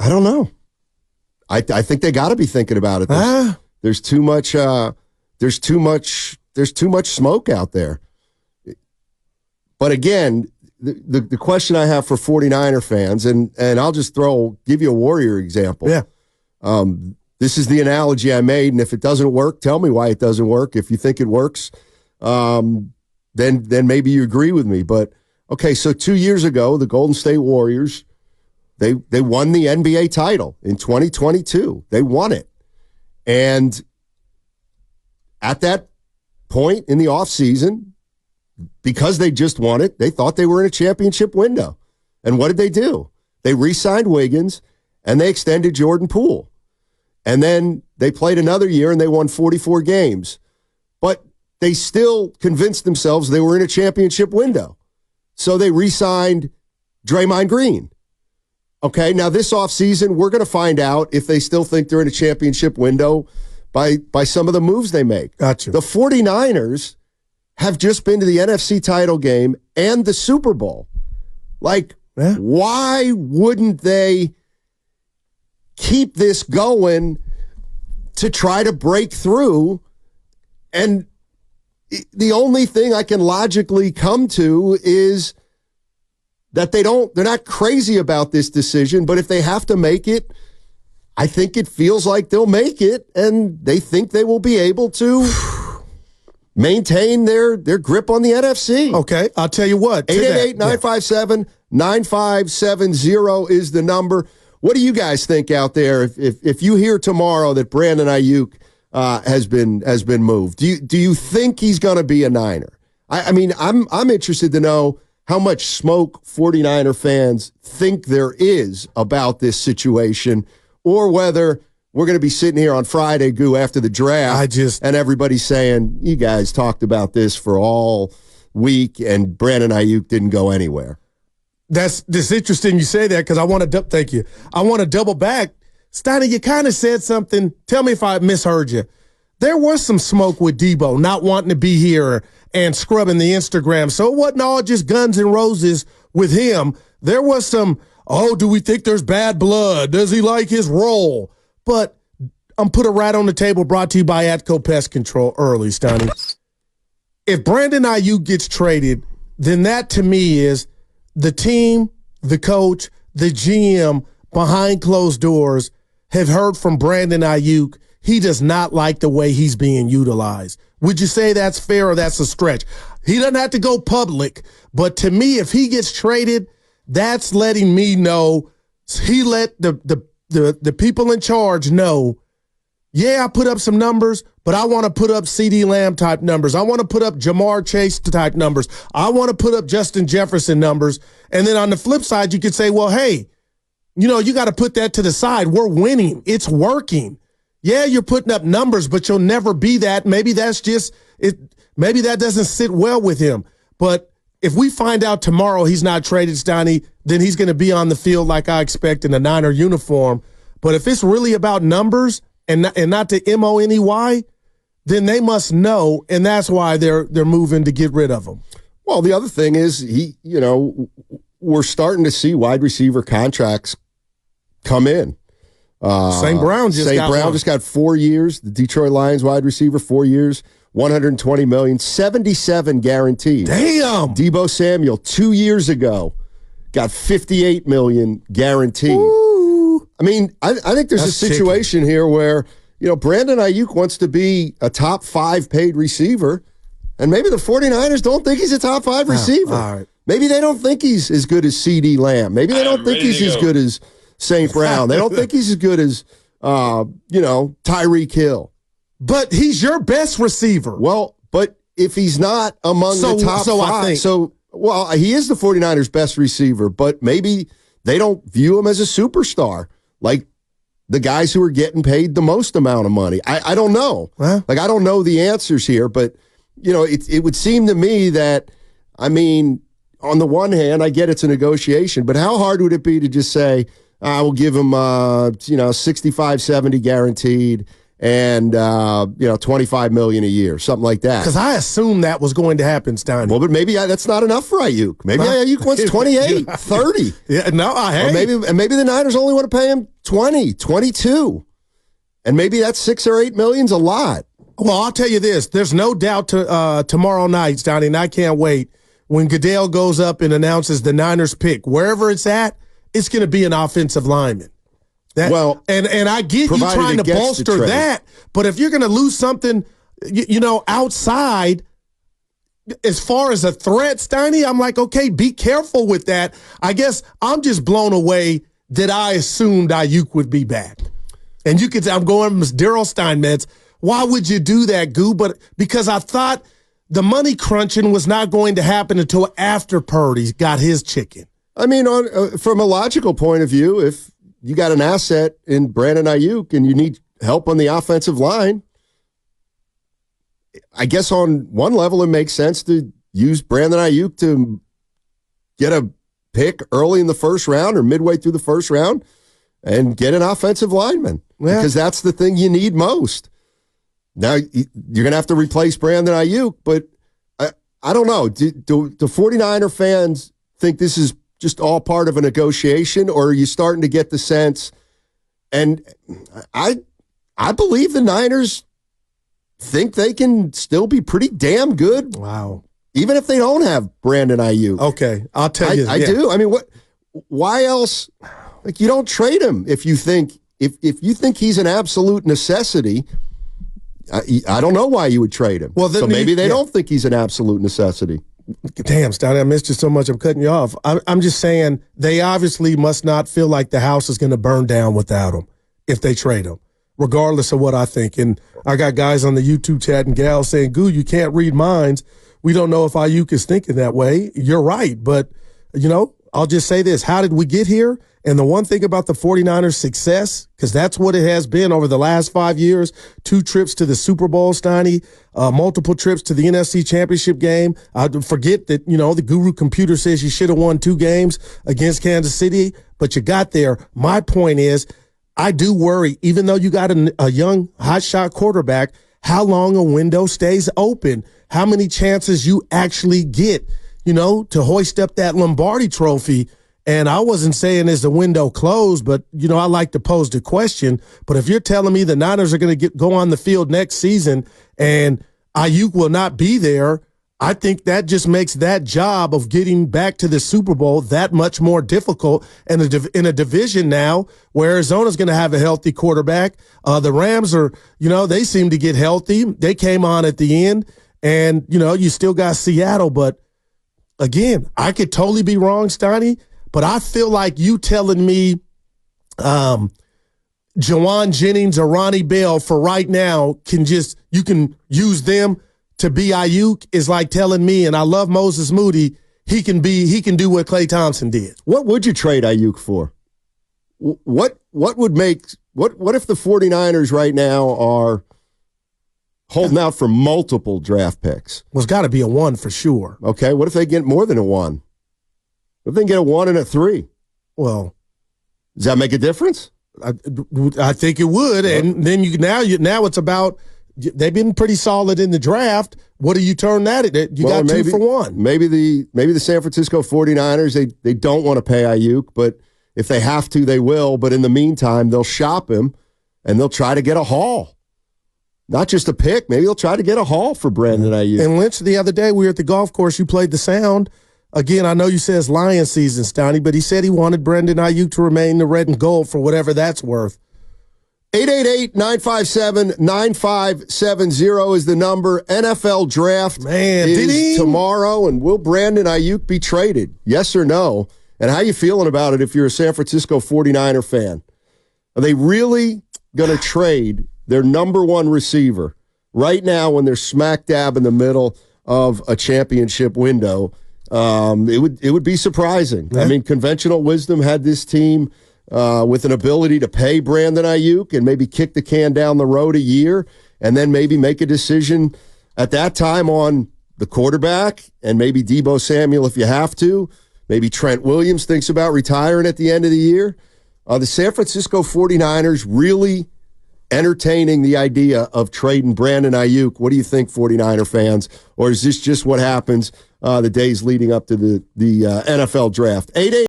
I don't know. I think they got to be thinking about it. There's too much. There's too much smoke out there. But again, the question I have for 49er fans, and I'll just give you a Warrior example. Yeah. This is the analogy I made, and if it doesn't work, tell me why it doesn't work. If you think it works, then maybe you agree with me. But okay, so 2 years ago, the Golden State Warriors, they won the NBA title in 2022. They won it. And at that point in the offseason, because they just won it, they thought they were in a championship window. And what did they do? They re-signed Wiggins, and they extended Jordan Poole. And then they played another year, and they won 44 games. But they still convinced themselves they were in a championship window. So they re-signed Draymond Green. Okay, now this offseason, we're going to find out if they still think they're in a championship window by some of the moves they make. Gotcha. The 49ers have just been to the NFC title game and the Super Bowl. Why wouldn't they keep this going to try to break through? And the only thing I can logically come to is that they're not crazy about this decision, but if they have to make it, I think it feels like they'll make it, and they think they will be able to maintain their grip on the NFC. Okay, I'll tell you what. 888-957-9570 is the number. What do you guys think out there if you hear tomorrow that Brandon Aiyuk has been moved? Do you think he's going to be a Niner? I mean, I'm interested to know how much smoke 49er fans think there is about this situation, or whether we're going to be sitting here on Friday, after the draft, and everybody's saying, you guys talked about this for all week, and Brandon Aiyuk didn't go anywhere. That's interesting you say that, because I want to thank you. I want to double back. Steiny, you kind of said something. Tell me if I misheard you. There was some smoke with Deebo not wanting to be here and scrubbing the Instagram. So it wasn't all just guns and roses with him. There was some, do we think there's bad blood? Does he like his role? But I'm put it right on the table, brought to you by Atco Pest Control early, Steiny. If Brandon Aiyuk gets traded, then that to me is the team, the coach, the GM behind closed doors have heard from Brandon Aiyuk. He does not like the way he's being utilized. Would you say that's fair or that's a stretch? He doesn't have to go public, but to me, if he gets traded, that's letting me know he let the people in charge know, yeah, I put up some numbers, but I want to put up CeeDee Lamb type numbers. I want to put up Jamar Chase type numbers. I want to put up Justin Jefferson numbers. And then on the flip side, you could say, well, hey, you got to put that to the side. We're winning. It's working. Yeah, you're putting up numbers, but you'll never be that. Maybe that's just it. Maybe that doesn't sit well with him. But if we find out tomorrow he's not traded, Steiny, then he's going to be on the field like I expect in a Niner uniform. But if it's really about numbers and not the MONEY, then they must know, and that's why they're moving to get rid of him. Well, the other thing is we're starting to see wide receiver contracts come in. St. Brown just got 4 years. The Detroit Lions wide receiver, 4 years, $120 million, 77 guaranteed. Damn. Deebo Samuel 2 years ago got $58 million guaranteed. Ooh. I mean, I think there's a situation here where Brandon Aiyuk wants to be a top 5 paid receiver, and maybe the 49ers don't think he's a top 5 receiver. All right. Maybe they don't think he's as good as CeeDee Lamb. Maybe they don't think he's as good as St. Brown. They don't think he's as good as, Tyreek Hill. But he's your best receiver. Well, but if he's not among the top 5, he is the 49ers' best receiver, but maybe they don't view him as a superstar like the guys who are getting paid the most amount of money. I don't know. Huh? I don't know the answers here, but, it would seem to me that, on the one hand, I get it's a negotiation, but how hard would it be to just say, I will give him, 65, 70 guaranteed, and $25 million a year, something like that. Because I assumed that was going to happen, Steiny. Well, but maybe that's not enough for Aiyuk. Maybe Aiyuk wants 28, 30. Yeah, no, Or maybe the Niners only want to pay him 20, 22. And maybe that's $6 or $8 million's a lot. Well, I'll tell you this. There's no doubt tomorrow night, Steiny, and I can't wait, when Goodell goes up and announces the Niners pick, wherever it's at, it's going to be an offensive lineman. And I get you trying to bolster that, but if you're going to lose something, outside, as far as a threat, Steiny, I'm like, okay, be careful with that. I guess I'm just blown away that I assumed Aiyuk would be back. And you could say, I'm going with Daryl Steinmetz. Why would you do that, Goo? But because I thought the money crunching was not going to happen until after Purdy got his chicken. I mean, from a logical point of view, if you got an asset in Brandon Aiyuk and you need help on the offensive line, I guess on one level it makes sense to use Brandon Aiyuk to get a pick early in the first round or midway through the first round and get an offensive lineman because that's the thing you need most. Now, you're going to have to replace Brandon Aiyuk, but I don't know. Do 49er fans think this is just all part of a negotiation, or are you starting to get the sense? And I believe the Niners think they can still be pretty damn good. Wow. Even if they don't have Brandon Aiyuk. Okay, I'll tell you. I do. I mean, why else? Like, you don't trade him if you think he's an absolute necessity. I don't know why you would trade him. Well, so maybe they don't think he's an absolute necessity. Damn, Steiny, I missed you so much. I'm cutting you off. I'm just saying they obviously must not feel like the house is going to burn down without him if they trade him, regardless of what I think. And I got guys on the YouTube chat and gals saying, Goo, you can't read minds. We don't know if Aiyuk is thinking that way. You're right. But, I'll just say this. How did we get here? And the one thing about the 49ers' success, because that's what it has been over the last 5 years, 2 trips to the Super Bowl, Steiny, multiple trips to the NFC Championship game. I forget that, the Guru computer says you should have won 2 games against Kansas City, but you got there. My point is, I do worry, even though you got a young hotshot quarterback, how long a window stays open, how many chances you actually get, to hoist up that Lombardi trophy. And I wasn't saying is the window closed, but, I like to pose the question. But if you're telling me the Niners are going to go on the field next season and Aiyuk will not be there, I think that just makes that job of getting back to the Super Bowl that much more difficult in a division now where Arizona's going to have a healthy quarterback. The Rams are, they seem to get healthy. They came on at the end, and, you still got Seattle. But, again, I could totally be wrong, Steiny. But I feel like you telling me Jawan Jennings or Ronnie Bell for right now you can use them to be Aiyuk is like telling me, and I love Moses Moody, he can do what Klay Thompson did. What would you trade Aiyuk for? What if the 49ers right now are holding out for multiple draft picks? Well, it's got to be a 1 for sure. Okay, what if they get more than a 1? What if they get a 1 and a 3? Well, does that make a difference? I think it would. And then now it's about they've been pretty solid in the draft. What do you turn that? You got 2 for 1. Maybe the San Francisco 49ers they don't want to pay Aiyuk, but if they have to, they will. But in the meantime, they'll shop him and they'll try to get a haul. Not just a pick. Maybe they'll try to get a haul for Brandon Aiyuk. And Lynch, the other day we were at the golf course. You played the sound. Again, I know you said it's Lion season, Steiny, but he said he wanted Brandon Aiyuk to remain the red and gold for whatever that's worth. 888-957-9570 is the number. NFL draft is tomorrow, and will Brandon Aiyuk be traded? Yes or no? And how you feeling about it if you're a San Francisco 49er fan? Are they really going to trade their number 1 receiver right now when they're smack dab in the middle of a championship window? It would be surprising. Yeah. I mean, conventional wisdom had this team with an ability to pay Brandon Aiyuk and maybe kick the can down the road a year and then maybe make a decision at that time on the quarterback and maybe Deebo Samuel if you have to. Maybe Trent Williams thinks about retiring at the end of the year. The San Francisco 49ers really entertaining the idea of trading Brandon Aiyuk. What do you think, 49er fans? Or is this just what happens the days leading up to the NFL draft? 8